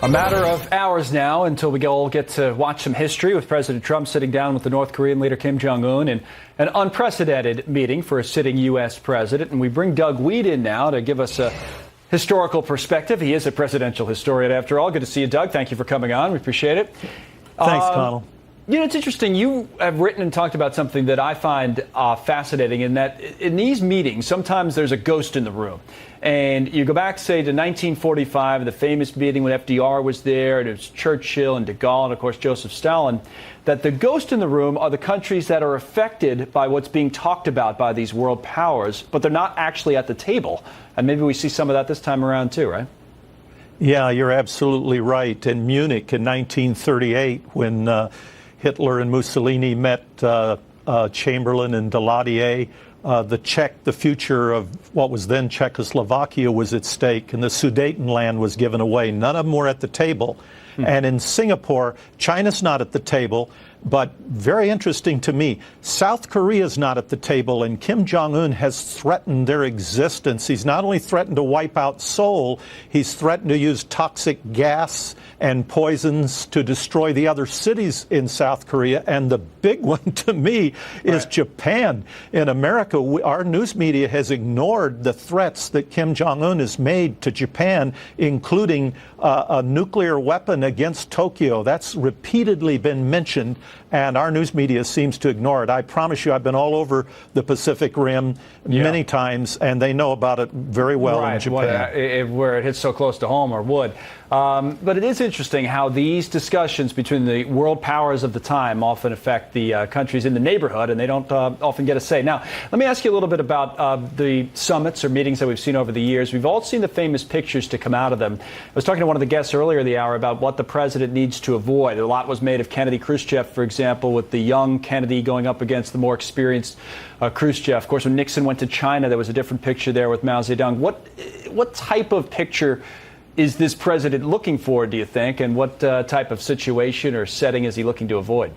A matter of hours now until we all get to watch some history with President Trump sitting down with the North Korean leader Kim Jong-un in an unprecedented meeting for a sitting U.S. president. And we bring Doug Wead in now to give us a historical perspective. He is a presidential historian, after all. Good to see you, Doug. Thank you for coming on. We appreciate it. Thanks, Connell. You know, it's interesting. You have written and talked about something that I find fascinating, in that in these meetings, sometimes there's a ghost in the room. And you go back, say, to 1945, the famous meeting when FDR was there, and it was Churchill and de Gaulle and, of course, Joseph Stalin, that the ghost in the room are the countries that are affected by what's being talked about by these world powers, but they're not actually at the table. And maybe we see some of that this time around, too, right? Yeah, you're absolutely right. In Munich in 1938, when Hitler and Mussolini met Chamberlain and Daladier, the future of what was then Czechoslovakia was at stake, and the Sudetenland was given away. None of them were at the table. And in Singapore, China's not at the table. But very interesting to me, South Korea's not at the table, and Kim Jong-un has threatened their existence. He's not only threatened to wipe out Seoul, he's threatened to use toxic gas and poisons to destroy the other cities in South Korea. And the big one to me is Japan. In America, our news media has ignored the threats that Kim Jong-un has made to Japan, including a nuclear weapon against Tokyo. That's repeatedly been mentioned, and our news media seems to ignore it. I promise you, I've been all over the Pacific Rim many times, and they know about it very well in Japan. Where it hits so close to home, or would. But it is interesting how these discussions between the world powers of the time often affect the countries in the neighborhood, and they don't often get a say. Now, let me ask you a little bit about the summits or meetings that we've seen over the years. We've all seen the famous pictures to come out of them. I was talking to one of the guests earlier in the hour about what the president needs to avoid. A lot was made of Kennedy Khrushchev, for example, with the young Kennedy going up against the more experienced Khrushchev. Of course, when Nixon went to China, there was a different picture there with Mao Zedong. What type of picture is this president looking for, do you think, and what type of situation or setting is he looking to avoid?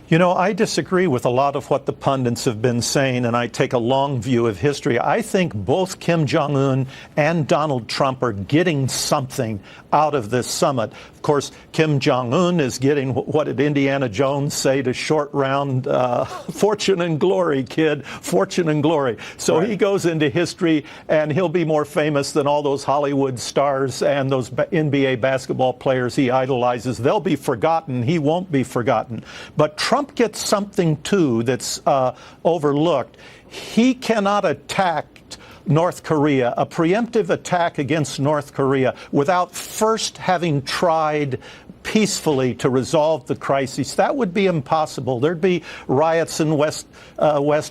You know, I disagree with a lot of what the pundits have been saying, and I take a long view of history. I think both Kim Jong-un and Donald Trump are getting something out of this summit. Of course, Kim Jong-un is getting, what did Indiana Jones say to Short Round? Fortune and glory, kid, fortune and glory. So he goes into history, and he'll be more famous than all those Hollywood stars and those NBA basketball players he idolizes. They'll be forgotten. He won't be forgotten. But Trump gets something, too, that's overlooked. He cannot attack North Korea, a preemptive attack against North Korea, without first having tried peacefully to resolve the crisis. That would be impossible. There'd be riots in West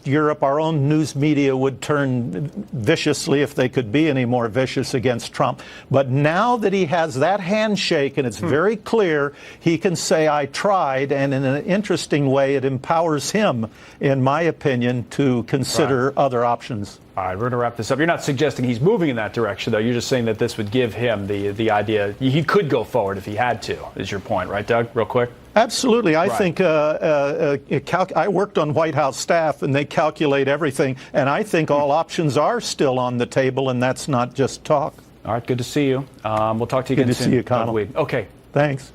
Europe. Our own news media would turn viciously, if they could be any more vicious, against Trump. But now that he has that handshake, and it's very clear, he can say, I tried, and in an interesting way, it empowers him, in my opinion, to consider other options. All right, we're going to wrap this up. You're not suggesting he's moving in that direction, though. You're just saying that this would give him the idea he could go forward if he had to, is your point, right, Doug? Real quick. Absolutely. I think I worked on White House staff, and they calculate everything. And I think all options are still on the table, and that's not just talk. All right. Good to see you. We'll talk to you again soon. Good to see you, Connell. Okay. Thanks.